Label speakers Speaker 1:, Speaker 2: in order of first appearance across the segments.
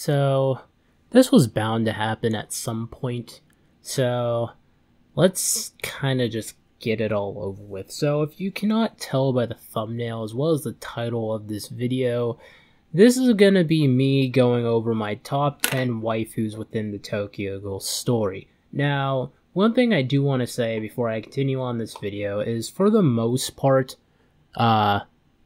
Speaker 1: So, this was bound to happen at some point, so let's kind of just get it all over with. So, if you cannot tell by the thumbnail as well as the title of this video, this is going to be me going over my top 10 waifus within the Tokyo Ghoul story. Now, one thing I do want to say before I continue on this video is, for the most part,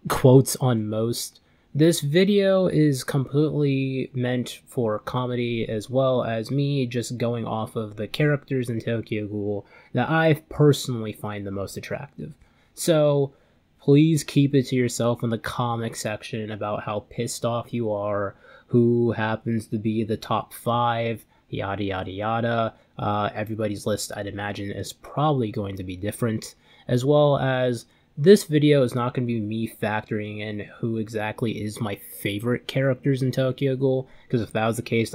Speaker 1: quotes on most, this video is completely meant for comedy, as well as me just going off of the characters in Tokyo Ghoul that I personally find the most attractive. So, please keep it to yourself in the comic section about how pissed off you are, who happens to be the top 5, yada yada yada. Everybody's list, I'd imagine, is probably going to be different, as well as this video is not going to be me factoring in who exactly is my favorite characters in Tokyo Ghoul, because if that was the case,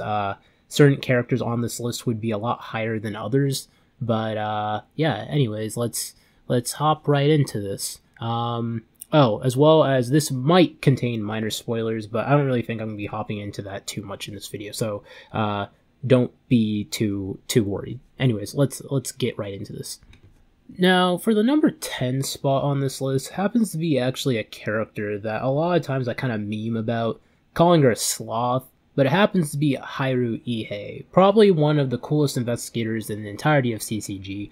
Speaker 1: certain characters on this list would be a lot higher than others. But yeah, anyways, let's hop right into this. Oh, as well as this might contain minor spoilers, but I don't really think I'm going to be hopping into that too much in this video, so don't be too worried. Anyways, let's get right into this. Now, for the number 10 spot on this list happens to be actually a character that a lot of times I kind of meme about, calling her a sloth, but it happens to be Hairu Ihei, probably one of the coolest investigators in the entirety of CCG.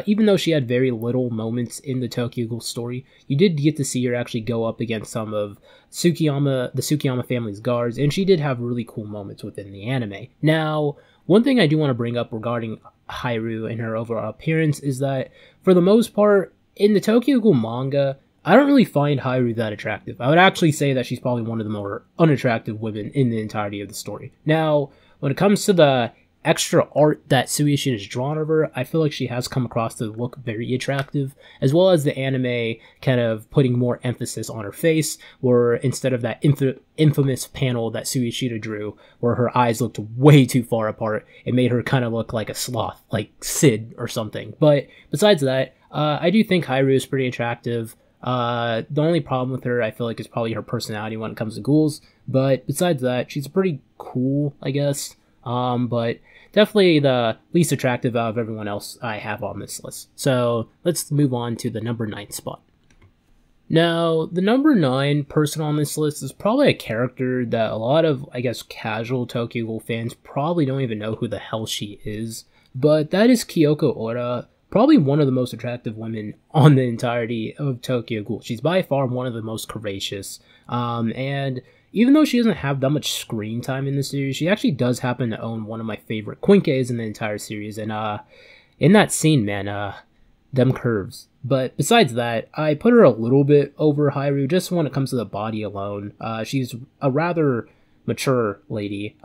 Speaker 1: Even though she had very little moments in the Tokyo Ghoul story, you did get to see her actually go up against some of the Tsukiyama family's guards, and she did have really cool moments within the anime. Now, one thing I do want to bring up regarding Hairu and her overall appearance is that, for the most part, in the Tokyo Ghoul manga, I don't really find Hairu that attractive. I would actually say that she's probably one of the more unattractive women in the entirety of the story. Now, when it comes to the extra art that Suishida has drawn of her, I feel like she has come across to look very attractive, as well as the anime kind of putting more emphasis on her face, where instead of that infamous panel that Suishida drew, where her eyes looked way too far apart, it made her kind of look like a sloth, like Sid or something. But besides that, I do think Hairu is pretty attractive. The only problem with her, I feel like, is probably her personality when it comes to ghouls, but besides that, she's pretty cool, I guess. But definitely the least attractive out of everyone else I have on this list. So let's move on to the number 9 spot. Now, the number 9 person on this list is probably a character that a lot of, I guess, casual Tokyo Ghoul fans probably don't even know who the hell she is, but that is Kyoko Ora, probably one of the most attractive women on the entirety of Tokyo Ghoul. She's by far one of the most curvaceous, and even though she doesn't have that much screen time in the series, she actually does happen to own one of my favorite quinkes in the entire series, and in that scene, man, them curves. But besides that, I put her a little bit over Hairu just when it comes to the body alone. She's a rather mature lady.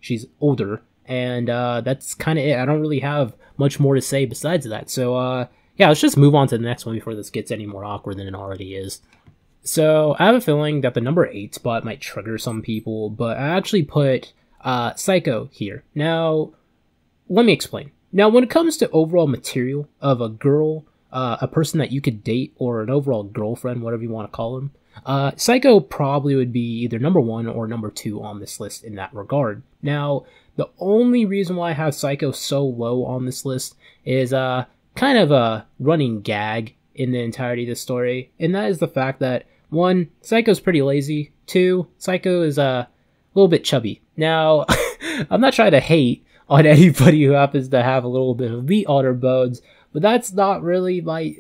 Speaker 1: She's older, and that's kind of it. I don't really have much more to say besides that. So yeah, let's just move on to the next one before this gets any more awkward than it already is. So I have a feeling that the number 8 spot might trigger some people, but I actually put Psycho here. Now, let me explain. Now, when it comes to overall material of a girl, a person that you could date, or an overall girlfriend, whatever you want to call them, Psycho probably would be either number 1 or number 2 on this list in that regard. Now, the only reason why I have Psycho so low on this list is kind of a running gag in the entirety of the story, and that is the fact that, 1, Psycho's pretty lazy, 2, Psycho is a little bit chubby. Now, I'm not trying to hate on anybody who happens to have a little bit of meat on their bones, but that's not really my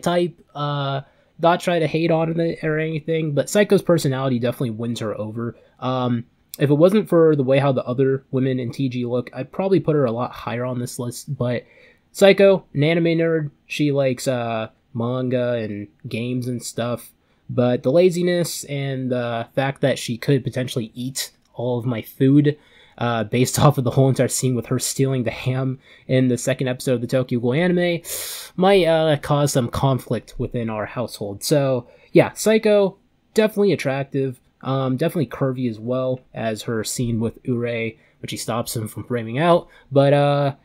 Speaker 1: type. Not trying to hate on it or anything, but Psycho's personality definitely wins her over. If it wasn't for the way how the other women in TG look, I'd probably put her a lot higher on this list, but Psycho, an anime nerd, she likes manga and games and stuff, but the laziness and the fact that she could potentially eat all of my food, based off of the whole entire scene with her stealing the ham in the second episode of the Tokyo Ghoul anime, might cause some conflict within our household. So yeah, Psycho, definitely attractive, definitely curvy as well as her scene with Ure, which he stops him from framing out, but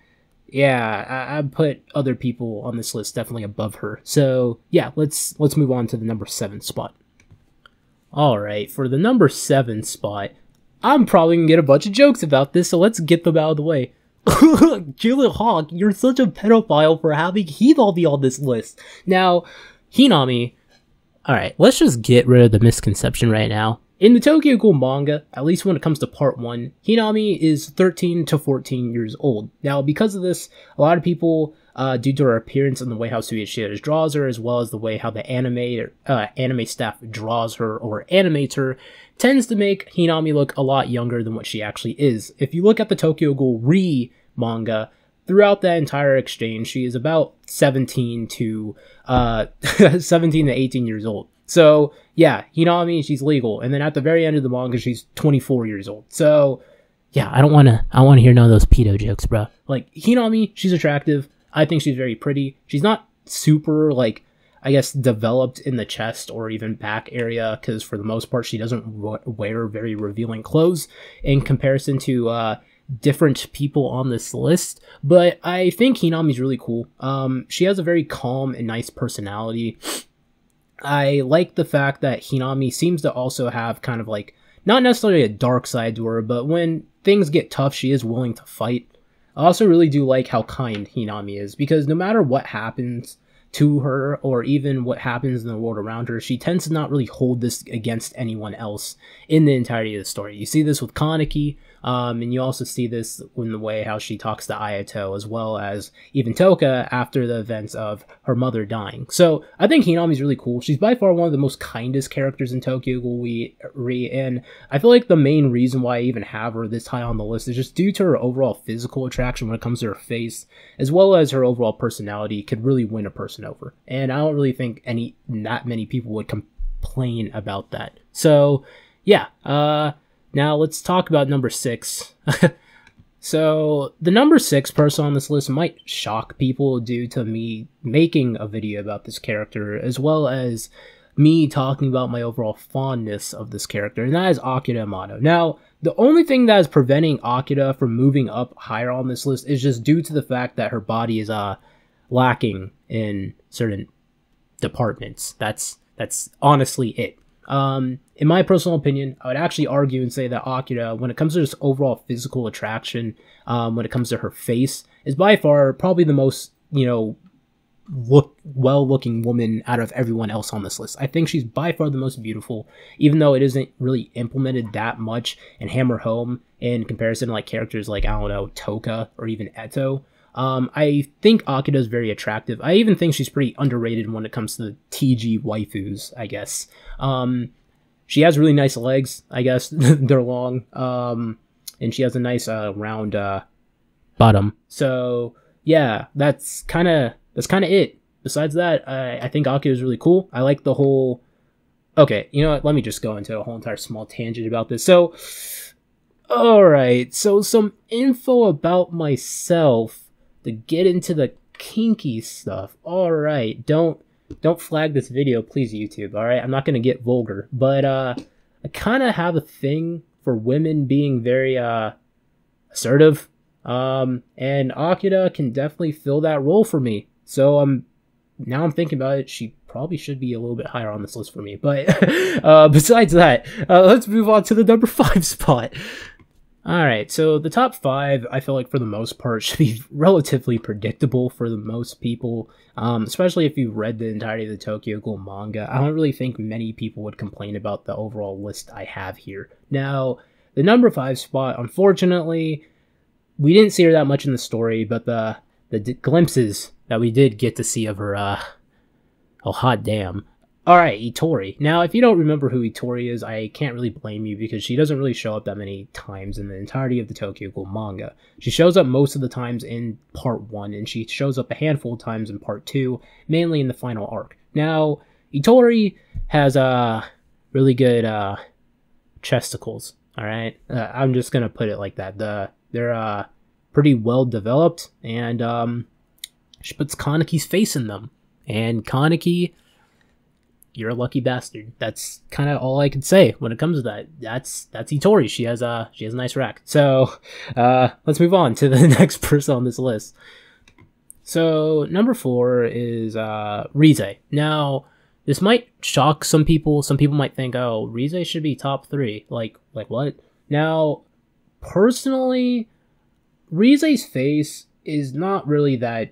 Speaker 1: yeah, I put other people on this list definitely above her. So yeah, let's move on to the number 7 spot. Alright, for the number 7 spot, I'm probably gonna get a bunch of jokes about this, so let's get them out of the way. Julian Hawk, you're such a pedophile for having Hinami on this list. Now, Hinami, alright, let's just get rid of the misconception right now. In the Tokyo Ghoul manga, at least when it comes to part 1, Hinami is 13 to 14 years old. Now, because of this, a lot of people, due to her appearance and the way how Suishida draws her, as well as the way how the anime staff draws her or animates her, tends to make Hinami look a lot younger than what she actually is. If you look at the Tokyo Ghoul manga, throughout that entire exchange, she is about 17 to 18 years old. So, yeah, Hinami, she's legal. And then at the very end of the manga, she's 24 years old. So, yeah, I don't want to hear none of those pedo jokes, bro. Like, Hinami, she's attractive. I think she's very pretty. She's not super, like, I guess, developed in the chest or even back area, because for the most part, she doesn't wear very revealing clothes in comparison to different people on this list. But I think Hinami's really cool. She has a very calm and nice personality. I like the fact that Hinami seems to also have kind of like, not necessarily a dark side to her, but when things get tough, she is willing to fight. I also really do like how kind Hinami is, because no matter what happens to her, or even what happens in the world around her, she tends to not really hold this against anyone else in the entirety of the story. You see this with Kaneki, and you also see this in the way how she talks to Ayato, as well as even Touka after the events of her mother dying. So I think Hinami's really cool. She's by far one of the most kindest characters in Tokyo Ghoul, and I feel like the main reason why I even have her this high on the list is just due to her overall physical attraction when it comes to her face, as well as her overall personality could really win a person over. And I don't really think that many people would complain about that. So yeah, now let's talk about number 6. So the number 6 person on this list might shock people due to me making a video about this character, as well as me talking about my overall fondness of this character, and that is Akira Mago. Now, the only thing that is preventing Akira from moving up higher on this list is just due to the fact that her body is lacking in certain departments. That's honestly it. In my personal opinion, I would actually argue and say that Akira, when it comes to just overall physical attraction, when it comes to her face, is by far probably the most, well-looking woman out of everyone else on this list. I think she's by far the most beautiful, even though it isn't really implemented that much and hammer home in comparison to like characters like, I don't know, Touka or even Eto. I think Akira is very attractive. I even think she's pretty underrated when it comes to the TG waifus, I guess. She has really nice legs, I guess. They're long. And she has a nice round bottom. So yeah, that's kind of it. Besides that, I think Akira is really cool. I like the whole... Okay, you know what? Let me just go into a whole entire small tangent about this. So, alright. So some info about myself to get into the kinky stuff. Alright, don't flag this video, please, YouTube, alright? I'm not gonna get vulgar, but I kind of have a thing for women being very assertive, and Akira can definitely fill that role for me. So now I'm thinking about it, she probably should be a little bit higher on this list for me. But besides that, let's move on to the number 5 spot. Alright, so the top 5, I feel like for the most part, should be relatively predictable for the most people, especially if you've read the entirety of the Tokyo Ghoul manga. I don't really think many people would complain about the overall list I have here. Now, the number 5 spot, unfortunately, we didn't see her that much in the story, but the glimpses that we did get to see of her, oh hot damn. Alright, Itori. Now, if you don't remember who Itori is, I can't really blame you, because she doesn't really show up that many times in the entirety of the Tokyo Ghoul manga. She shows up most of the times in part 1, and she shows up a handful of times in part 2, mainly in the final arc. Now, Itori has really good chesticles, alright? I'm just gonna put it like that. They're pretty well developed, and she puts Kaneki's face in them. And Kaneki, you're a lucky bastard. That's kind of all I can say when it comes to that. That's Itori. She has a nice rack. So let's move on to the next person on this list. So number 4 is Rize. Now, this might shock some people. Some people might think, oh, Rize should be top 3. Like what? Now, personally, Rize's face is not really that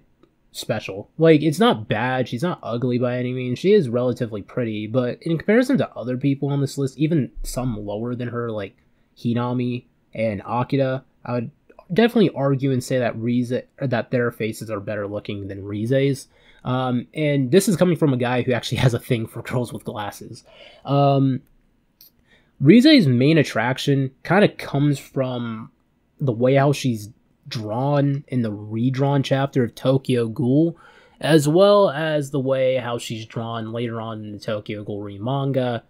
Speaker 1: special. Like, it's not bad, she's not ugly by any means, she is relatively pretty, but in comparison to other people on this list, even some lower than her, like Hinami and Akira, I would definitely argue and say that their faces are better looking than Rize's. And this is coming from a guy who actually has a thing for girls with glasses. Rize's main attraction kind of comes from the way how she's drawn in the redrawn chapter of Tokyo Ghoul, as well as the way how she's drawn later on in the Tokyo Ghoul manga,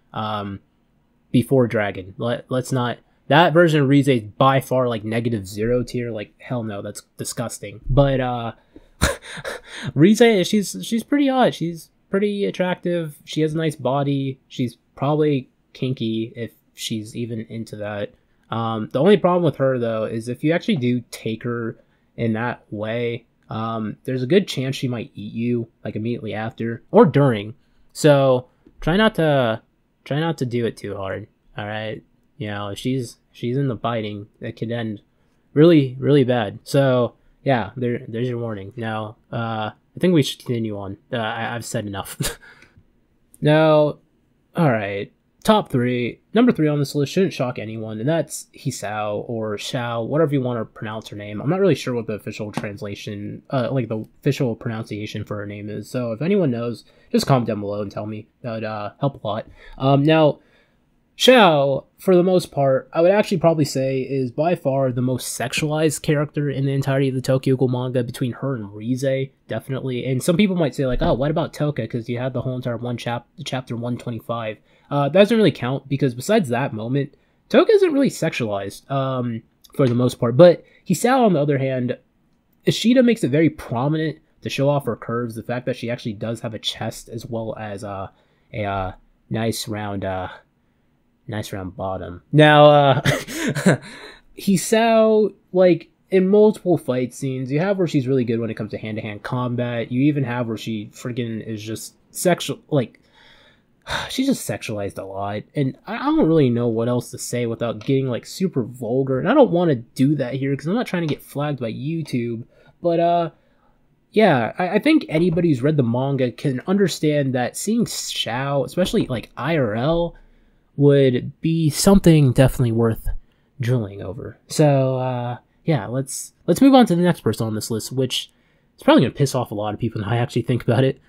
Speaker 1: before Dragon. Let's not... That version of Rize is by far like -0 tier. Like, hell no, that's disgusting. But Rize, she's pretty hot. She's pretty attractive. She has a nice body. She's probably kinky if she's even into that. The only problem with her though is if you actually do take her in that way, there's a good chance she might eat you like immediately after or during. So try not to do it too hard. All right. You know, if she's in the biting, that could end really, really bad. So yeah, there's your warning. Now, I think we should continue on. I've said enough. Now, all right, top 3. Number 3 on this list shouldn't shock anyone, and that's Hsiao or Xiao, whatever you want to pronounce her name. I'm not really sure what the official translation, like the official pronunciation for her name is. So if anyone knows, just comment down below and tell me. That would help a lot. Now, Hsiao, for the most part, I would actually probably say is by far the most sexualized character in the entirety of the Tokyo Ghoul manga between her and Rize, definitely. And some people might say like, oh, what about Touka? Because you had the whole entire chapter 125. That doesn't really count because besides that moment, Touka isn't really sexualized for the most part. But Hsiao, on the other hand, Ishida makes it very prominent to show off her curves. The fact that she actually does have a chest as well as a nice round bottom. Now, Hsiao, like, in multiple fight scenes, you have where she's really good when it comes to hand-to-hand combat. You even have where she friggin' is just sexual, like, she's just sexualized a lot. And I don't really know what else to say without getting, like, super vulgar. And I don't want to do that here because I'm not trying to get flagged by YouTube. But, yeah, I think anybody who's read the manga can understand that seeing Hsiao, especially, like, IRL, would be something definitely worth drooling over. So, yeah, let's move on to the next person on this list, which is probably going to piss off a lot of people now I actually think about it.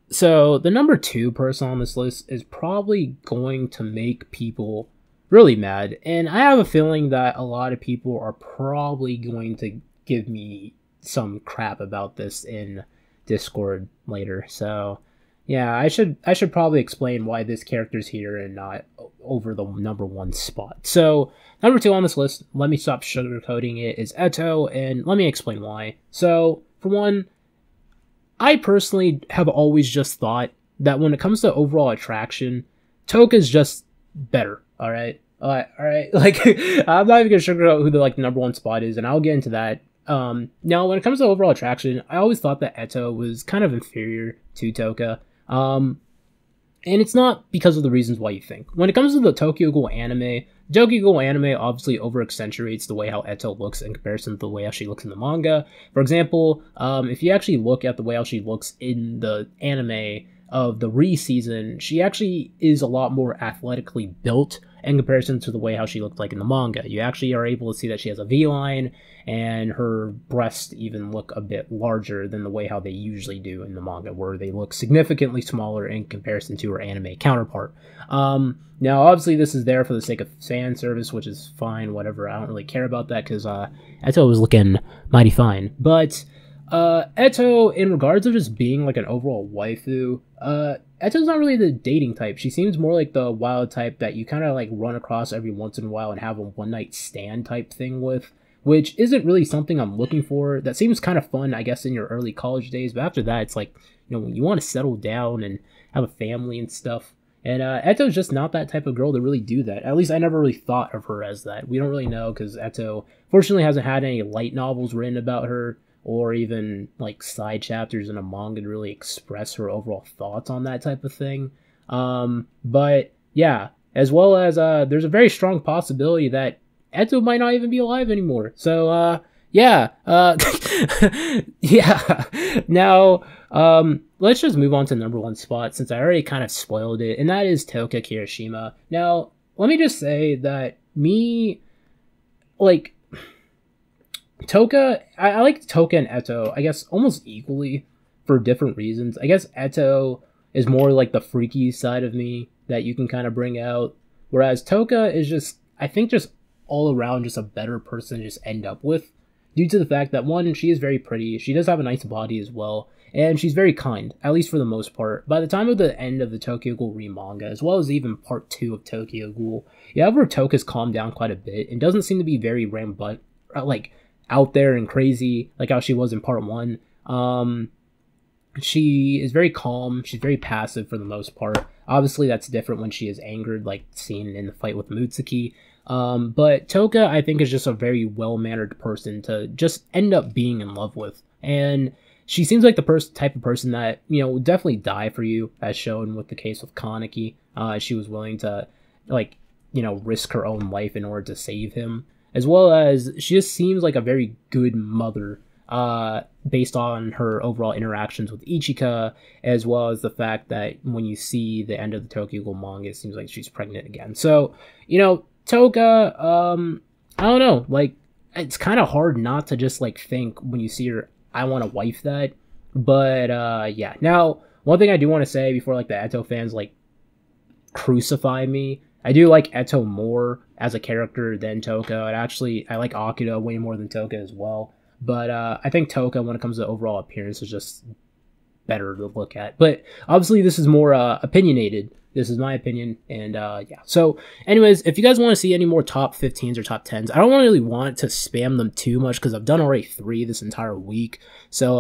Speaker 1: So, the number 2 person on this list is probably going to make people really mad, and I have a feeling that a lot of people are probably going to give me some crap about this in Discord later, so... yeah, I should probably explain why this character's here and not over the number 1 spot. So, number 2 on this list, let me stop sugarcoating it, is Eto, and let me explain why. So, for one, I personally have always just thought that when it comes to overall attraction, Touka's just better, alright? Alright, like, I'm not even gonna sugarcoat who the, like, number 1 spot is, and I'll get into that. Now, when it comes to overall attraction, I always thought that Eto was kind of inferior to Touka. And it's not because of the reasons why you think. When it comes to the Tokyo Ghoul anime obviously over-accentuates the way how Eto looks in comparison to the way how she looks in the manga. For example, if you actually look at the way how she looks in the anime of the re-season, she actually is a lot more athletically built in comparison to the way how she looked like in the manga. You actually are able to see that she has a V-line, and her breasts even look a bit larger than the way how they usually do in the manga, where they look significantly smaller in comparison to her anime counterpart. Now, obviously, this is there for the sake of fan service, which is fine, whatever. I don't really care about that, because Eto was looking mighty fine. But Eto, in regards of just being like an overall waifu, Eto's not really the dating type. She seems more like the wild type that you kind of like run across every once in a while and have a one-night stand type thing with, which isn't really something I'm looking for. That seems kind of fun, I guess, in your early college days, but after that, it's like, you know, you want to settle down and have a family and stuff. And Eto's just not that type of girl to really do that. At least I never really thought of her as that. We don't really know, because Eto fortunately hasn't had any light novels written about her, or even like side chapters in a manga to really express her overall thoughts on that type of thing. But yeah, as well as there's a very strong possibility that Eto might not even be alive anymore. So yeah, yeah. Now let's just move on to number one spot, since I already kind of spoiled it, and that is Touka Kirishima. Now let me just say that like Touka, I like Touka and Eto, I guess, almost equally for different reasons. I guess Eto is more like the freaky side of me that you can kind of bring out, whereas Touka is just, I think, just all around just a better person to just end up with, due to the fact that, one, she is very pretty, she does have a nice body as well, and she's very kind, at least for the most part. By the time of the end of the Tokyo Ghoul re-manga, as well as even part 2 of Tokyo Ghoul, you have where Touka's calmed down quite a bit and doesn't seem to be very rampant, like out there and crazy like how she was in part 1. She is very calm, she's very passive for the most part. Obviously that's different when she is angered, like seen in the fight with Mutsuki. But Touka, I think, is just a very well-mannered person to just end up being in love with. And she seems like the type of person that, you know, would definitely die for you, as shown with the case of Kaneki. She was willing to, like, you know, risk her own life in order to save him. As well as she just seems like a very good mother, based on her overall interactions with Ichika, as well as the fact that when you see the end of the Tokyo Ghoul manga, it seems like she's pregnant again. So, you know, Touka, I don't know, like, it's kind of hard not to just, like, think when you see her, I want to wife that. But, yeah. Now, one thing I do want to say before, like, the Eto fans, like, crucify me, I do like Eto more as a character than Touka. And actually, I like Akira way more than Touka as well. But I think Touka, when it comes to overall appearance, is just better to look at. But obviously, this is more opinionated. This is my opinion, and yeah. So, anyways, if you guys want to see any more top 15s or top 10s, I don't really want to spam them too much because I've done already 3 this entire week. So,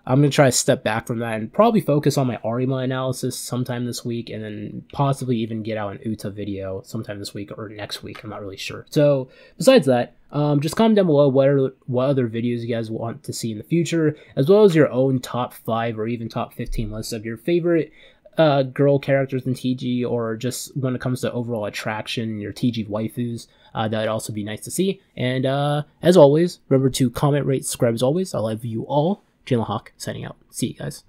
Speaker 1: I'm going to try to step back from that and probably focus on my Arima analysis sometime this week, and then possibly even get out an Uta video sometime this week or next week. I'm not really sure. So, besides that, just comment down below what other videos you guys want to see in the future, as well as your own top 5 or even top 15 lists of your favorite girl characters in TG, or just when it comes to overall attraction, your TG waifus. That'd also be nice to see. And as always, remember to comment, rate, subscribe as always. I love you all. Jalen Hawk signing out. See you guys.